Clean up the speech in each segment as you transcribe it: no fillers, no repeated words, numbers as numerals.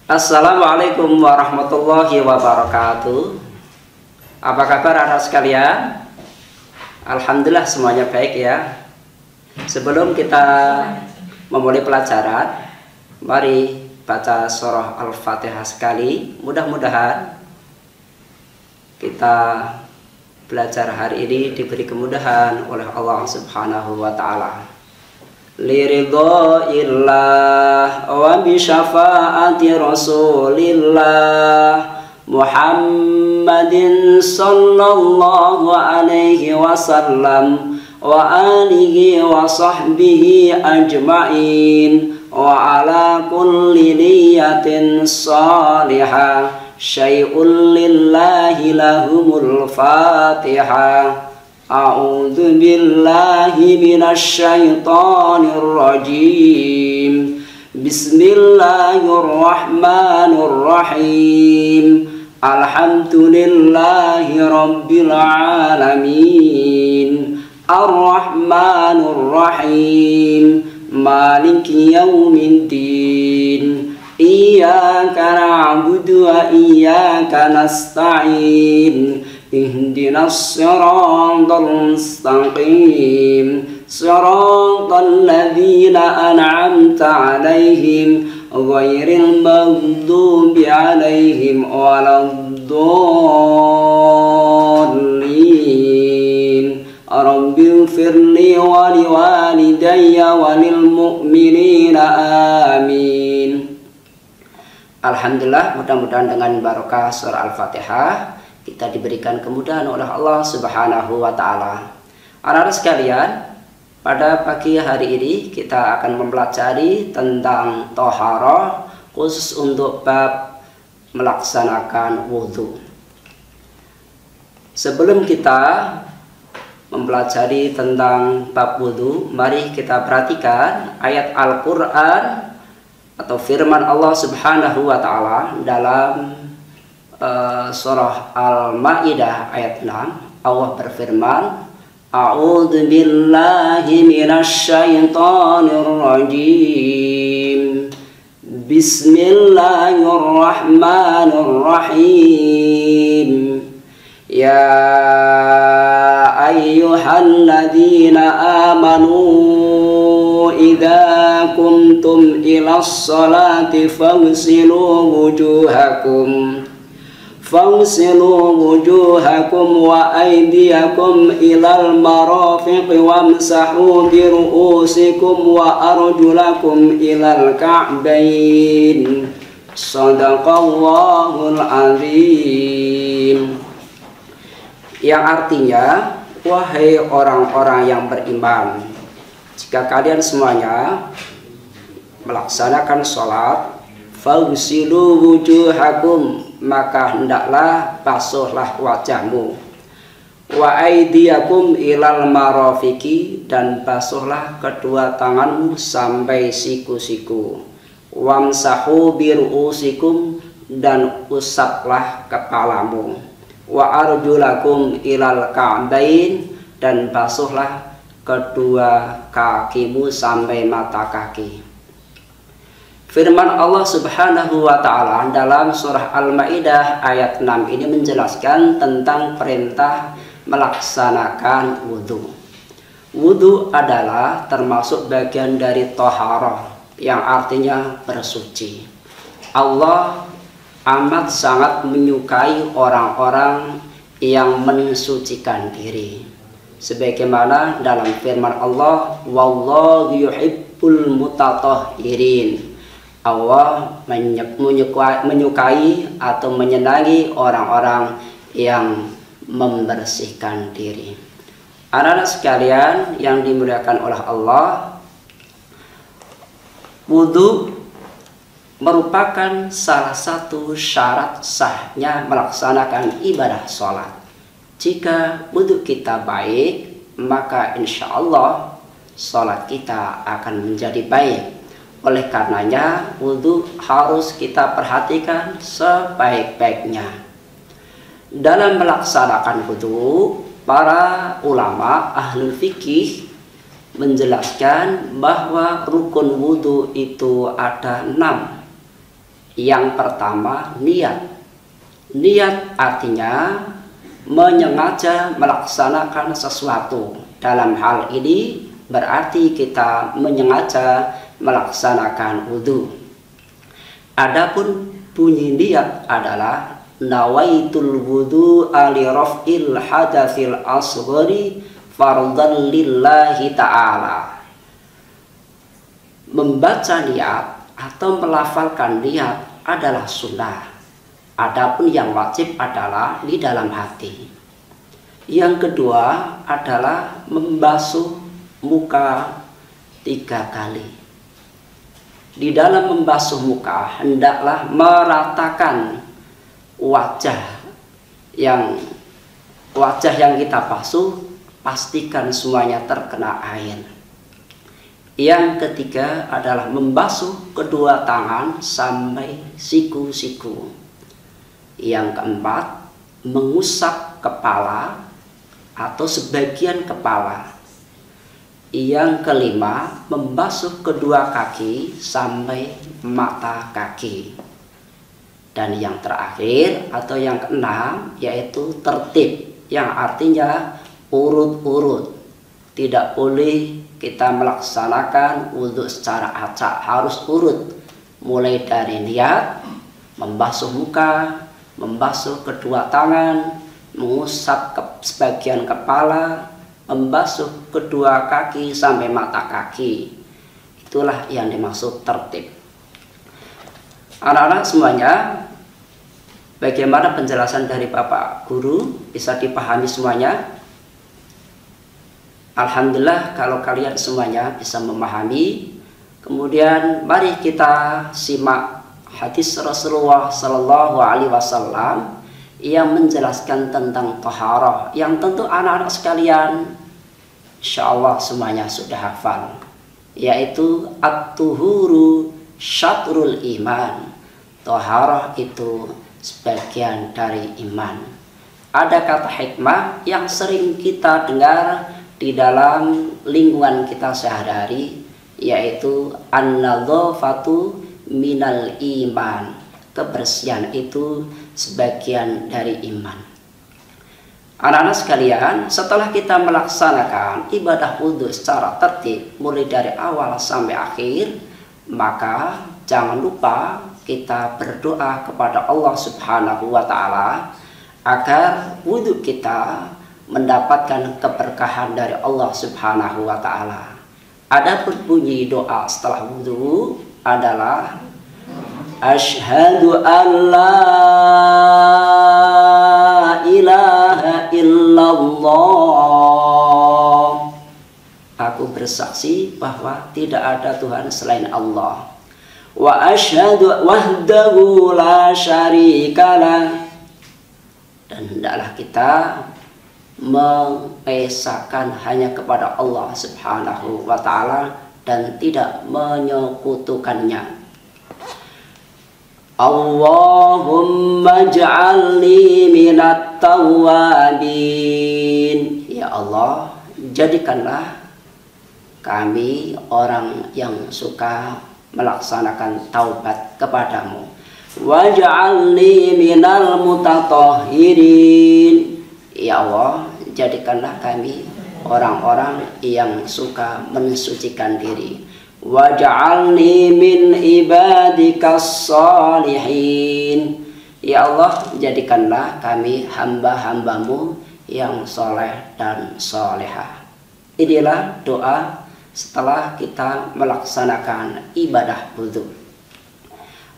Assalamualaikum warahmatullahi wabarakatuh. Apa kabar anak sekalian? Alhamdulillah semuanya baik ya. Sebelum kita memulai pelajaran, mari baca surah Al-Fatihah sekali. Mudah-mudahan kita belajar hari ini diberi kemudahan oleh Allah Subhanahu wa Ta'ala. Liridhaillah wa bi syafaati Rasulillah Muhammadin sallallahu alaihi wasallam wa alihi wa sahbihi ajma'in wa ala kulli niyatin salihah syai'un lillahi lahumul fatihah. A'udzu billahi minasy syaithanir rajim. Bismillahirrahmanirrahim. Alhamdulillahi rabbil alamin. Ar-Rahmanir Rahim. Maliki yaumiddin. Iyyaka na'budu wa iyyaka nasta'in. Ihdinas siratal mustaqim. Siratal ladzina an'amta 'alaihim ghairil maghdubi 'alaihim waladdallin. Rabbighfirli wa liwalidayya wa lil mu'minina amin. Alhamdulillah, mudah-mudahan dengan barokah surah Al-Fatihah kita diberikan kemudahan oleh Allah Subhanahu wa Ta'ala. Anak-anak sekalian, pada pagi hari ini kita akan mempelajari tentang thaharah khusus untuk bab melaksanakan wudhu. Sebelum kita mempelajari tentang bab wudhu, mari kita perhatikan ayat Al-Quran atau firman Allah Subhanahu wa Ta'ala dalam surah Al-Maidah ayat 6. Allah berfirman, A'udzu billahi minasy syaithanir rajim. Bismillahirrahmanirrahim. Ya ayyuhalladzina amanu idza qumtum ilas sholati فاغسلوا وجوهكم وأيديكم إلى المرافق وامسحوا برؤوسكم وأرجلكم إلى الكعبين. Shadaqallahul azim. Yang artinya, wahai orang-orang yang beriman, jika kalian semuanya melaksanakan sholat, faghsilu wujuhakum, maka hendaklah basuhlah wajahmu, wa aydiyakum ilal marafiqi, dan basuhlah kedua tanganmu sampai siku-siku, wamsahu biru'usikum, dan usaplah kepalamu, wa arjulakum ilal ka'bain, dan basuhlah kedua kakimu sampai mata kaki. Firman Allah Subhanahu wa Ta'ala dalam surah Al-Maidah ayat 6 ini menjelaskan tentang perintah melaksanakan wudhu. Wudhu adalah termasuk bagian dari thaharah, yang artinya bersuci. Allah amat sangat menyukai orang-orang yang mensucikan diri, sebagaimana dalam firman Allah, wallahu yuhibbul mutatahhirin. Allah menyukai atau menyenangi orang-orang yang membersihkan diri. Anak-anak sekalian yang dimuliakan oleh Allah, wudhu merupakan salah satu syarat sahnya melaksanakan ibadah sholat. Jika wudhu kita baik, maka insya Allah sholat kita akan menjadi baik. Oleh karenanya, wudhu harus kita perhatikan sebaik-baiknya. Dalam melaksanakan wudhu, para ulama ahlul fikih menjelaskan bahwa rukun wudhu itu ada 6. Yang pertama, niat. Niat artinya menyengaja melaksanakan sesuatu. Dalam hal ini berarti kita menyengaja melaksanakan wudhu. Adapun bunyi niat adalah nawaitul wudhu li raf'il hadatsil asghari fardhan lillahi ta'ala. Membaca niat atau melafalkan niat adalah sunnah. Adapun yang wajib adalah di dalam hati. Yang kedua adalah membasuh muka 3 kali. Di dalam membasuh muka hendaklah meratakan wajah yang kita basuh, pastikan semuanya terkena air. Yang ketiga adalah membasuh kedua tangan sampai siku-siku. Yang keempat, mengusap kepala atau sebagian kepala. Yang kelima, membasuh kedua kaki sampai mata kaki. Dan yang terakhir atau yang keenam yaitu tertib, yang artinya urut-urut. Tidak boleh kita melaksanakan wudhu secara acak, harus urut. Mulai dari niat, membasuh muka, membasuh kedua tangan, mengusap sebagian kepala, membasuh kedua kaki sampai mata kaki. Itulah yang dimaksud tertib. Anak-anak semuanya, bagaimana penjelasan dari Bapak Guru? Bisa dipahami semuanya? Alhamdulillah kalau kalian semuanya bisa memahami. Kemudian mari kita simak hadis Rasulullah Sallallahu Alaihi Wasallam yang menjelaskan tentang taharah, yang tentu anak-anak sekalian insya Allah semuanya sudah hafal, yaitu at-tuhuru syatrul iman. Taharah itu sebagian dari iman. Ada kata hikmah yang sering kita dengar di dalam lingkungan kita sehari-hari, yaitu an-nadzafatu minal iman. Kebersihan itu sebagian dari iman. Anak-anak sekalian, setelah kita melaksanakan ibadah wudhu secara tertib mulai dari awal sampai akhir, maka jangan lupa kita berdoa kepada Allah Subhanahu wa Ta'ala agar wudhu kita mendapatkan keberkahan dari Allah Subhanahu wa Ta'ala. Adapun bunyi doa setelah wudhu adalah asyhadu an la ilaha illallah. Aku bersaksi bahwa tidak ada Tuhan selain Allah. Wa asyhadu wahdahu la syarikalah. Dan hendaklah kita mengesahkan hanya kepada Allah Subhanahu wa Ta'ala dan tidak menyekutukannya. Allahumma ja'alni minat tawwabin. Ya Allah, jadikanlah kami orang yang suka melaksanakan taubat kepadamu. Waj'alni minal mutatahhirin. Ya Allah, jadikanlah kami orang-orang yang suka mensucikan diri. Waj'alni min ibadikas shalihin. Ya Allah, jadikanlah kami hamba-hambamu yang soleh dan solehah. Inilah doa setelah kita melaksanakan ibadah wudhu.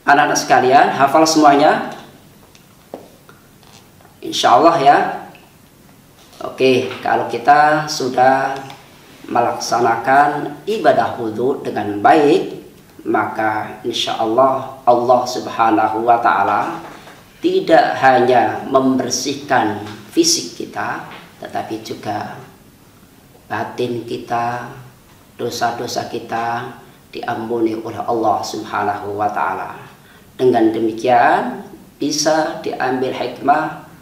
Anak-anak sekalian, hafal semuanya? Insya Allah ya. Oke, kalau kita sudah melaksanakan ibadah wudhu dengan baik, maka insya Allah Allah Subhanahu wa Ta'ala tidak hanya membersihkan fisik kita, tetapi juga batin kita, dosa-dosa kita diampuni oleh Allah Subhanahu wa Ta'ala. Dengan demikian bisa diambil hikmah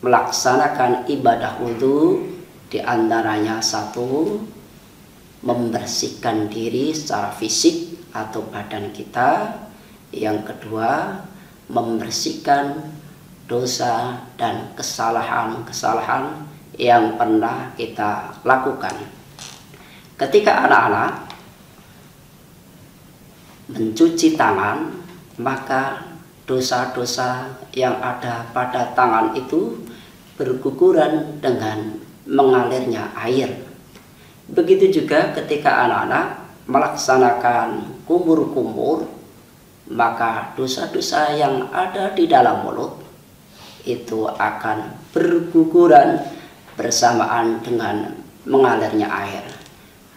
melaksanakan ibadah wudhu, di antaranya satu, membersihkan diri secara fisik atau badan kita. Yang kedua, membersihkan dosa dan kesalahan-kesalahan yang pernah kita lakukan. Ketika anak-anak mencuci tangan, maka dosa-dosa yang ada pada tangan itu berguguran dengan mengalirnya air. Begitu juga ketika anak-anak melaksanakan kumur-kumur, maka dosa-dosa yang ada di dalam mulut itu akan berguguran bersamaan dengan mengalirnya air.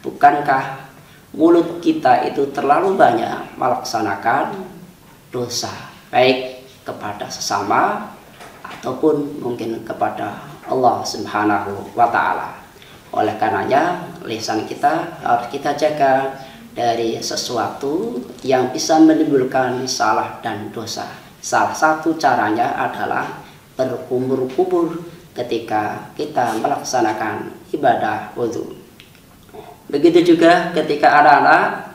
Bukankah mulut kita itu terlalu banyak melaksanakan dosa, baik kepada sesama ataupun mungkin kepada Allah Subhanahu wa Ta'ala. Oleh karenanya, lisan kita harus kita jaga dari sesuatu yang bisa menimbulkan salah dan dosa. Salah satu caranya adalah berkumur-kumur ketika kita melaksanakan ibadah wudhu. Begitu juga ketika anak-anak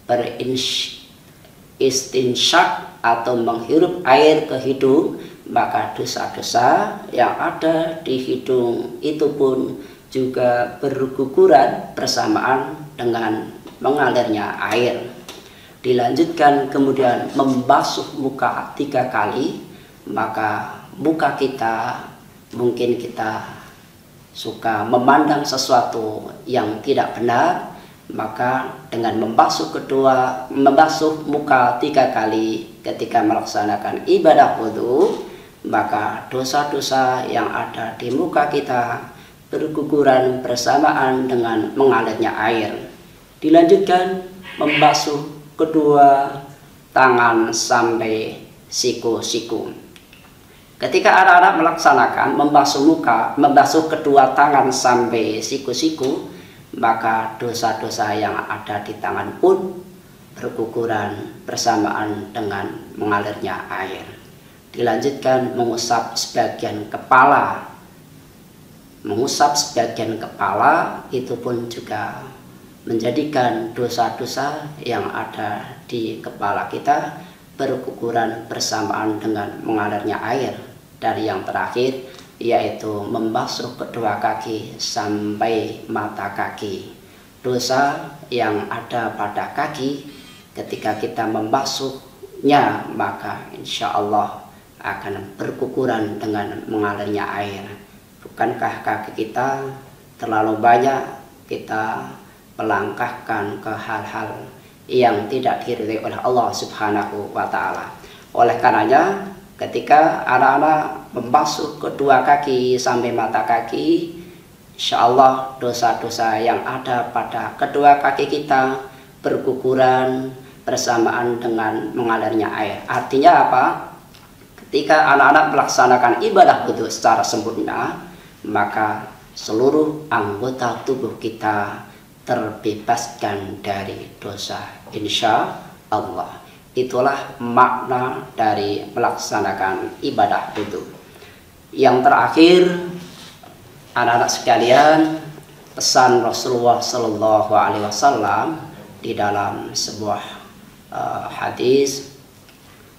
beristinsyak atau menghirup air ke hidung, maka dosa-dosa yang ada di hidung itu pun juga berguguran bersamaan dengan mengalirnya air. Dilanjutkan kemudian membasuh muka 3 kali, maka muka kita, mungkin kita suka memandang sesuatu yang tidak benar, maka dengan membasuh muka 3 kali ketika melaksanakan ibadah wudhu, maka dosa-dosa yang ada di muka kita berguguran bersamaan dengan mengalirnya air. Dilanjutkan membasuh kedua tangan sampai siku-siku. Ketika anak-anak melaksanakan membasuh kedua tangan sampai siku-siku, maka dosa-dosa yang ada di tangan pun berguguran bersamaan dengan mengalirnya air. Dilanjutkan mengusap sebagian kepala. Mengusap sebagian kepala itu pun juga menjadikan dosa-dosa yang ada di kepala kita berguguran bersamaan dengan mengalirnya air. Dari yang terakhir, yaitu membasuh kedua kaki sampai mata kaki. Dosa yang ada pada kaki ketika kita membasuhnya, maka insya Allah akan berguguran dengan mengalirnya air. Bukankah kaki kita terlalu banyak kita melangkahkan ke hal-hal yang tidak diridhai oleh Allah Subhanahu wa Ta'ala? Oleh karenanya, ketika anak-anak membasuh kedua kaki sampai mata kaki, insya Allah dosa-dosa yang ada pada kedua kaki kita berguguran bersamaan dengan mengalirnya air. Artinya apa? Ketika anak-anak melaksanakan ibadah wudhu secara sempurna, maka seluruh anggota tubuh kita terbebaskan dari dosa, insya Allah. Itulah makna dari melaksanakan ibadah wudhu. Yang terakhir, anak-anak sekalian, pesan Rasulullah Sallallahu Alaihi Wasallam di dalam sebuah hadis,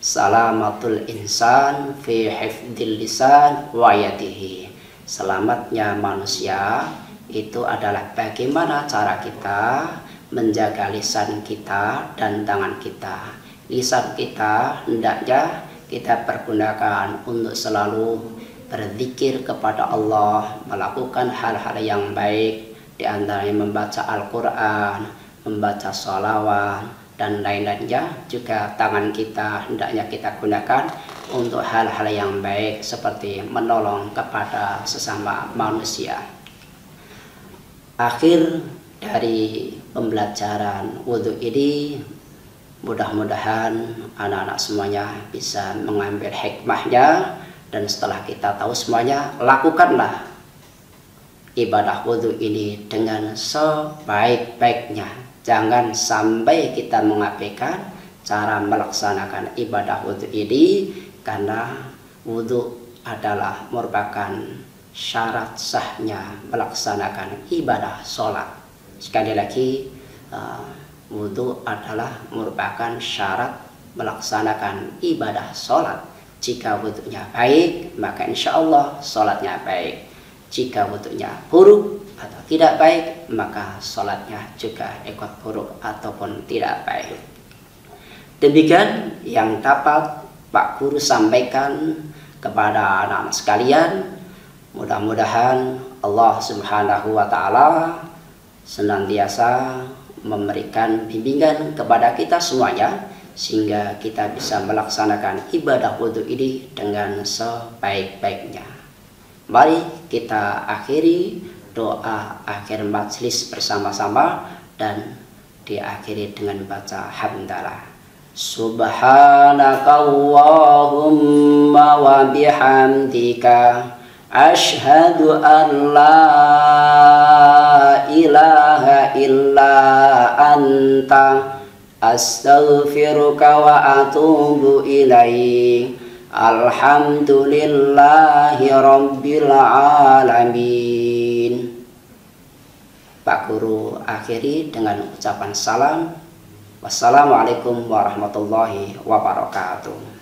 salamatul insan fi hifdil lisan wa yadihi. Selamatnya manusia itu adalah bagaimana cara kita menjaga lisan kita dan tangan kita. Lisan kita hendaknya kita pergunakan untuk selalu berzikir kepada Allah, melakukan hal-hal yang baik, di antaranya membaca Al-Quran, membaca sholawat, dan lain-lainnya. Juga tangan kita hendaknya kita gunakan untuk hal-hal yang baik seperti menolong kepada sesama manusia. Akhir dari pembelajaran wudhu ini, mudah-mudahan anak-anak semuanya bisa mengambil hikmahnya, dan setelah kita tahu semuanya, lakukanlah ibadah wudhu ini dengan sebaik-baiknya. Jangan sampai kita mengabaikan cara melaksanakan ibadah wudhu ini, karena wudhu adalah merupakan syarat sahnya melaksanakan ibadah sholat. Sekali lagi, wudhu adalah merupakan syarat melaksanakan ibadah sholat. Jika wudhunya baik, maka insya Allah sholatnya baik. Jika wudhunya buruk atau tidak baik, maka sholatnya juga ikut buruk ataupun tidak baik. Demikian yang dapat Pak Guru sampaikan kepada anak-anak sekalian. Mudah-mudahan Allah Subhanahu wa Ta'ala senantiasa memberikan bimbingan kepada kita semuanya, sehingga kita bisa melaksanakan ibadah wudhu ini dengan sebaik-baiknya. Mari kita akhiri doa akhir majelis bersama-sama dan diakhiri dengan baca hamdalah. Subhanakallahumma wa bihamdika asyhadu an la ilaha illa anta astaghfiruka wa atubu ilaik. Alhamdulillahi rabbil alamin. Pak Guru akhiri dengan ucapan salam. Wassalamualaikum warahmatullahi wabarakatuh.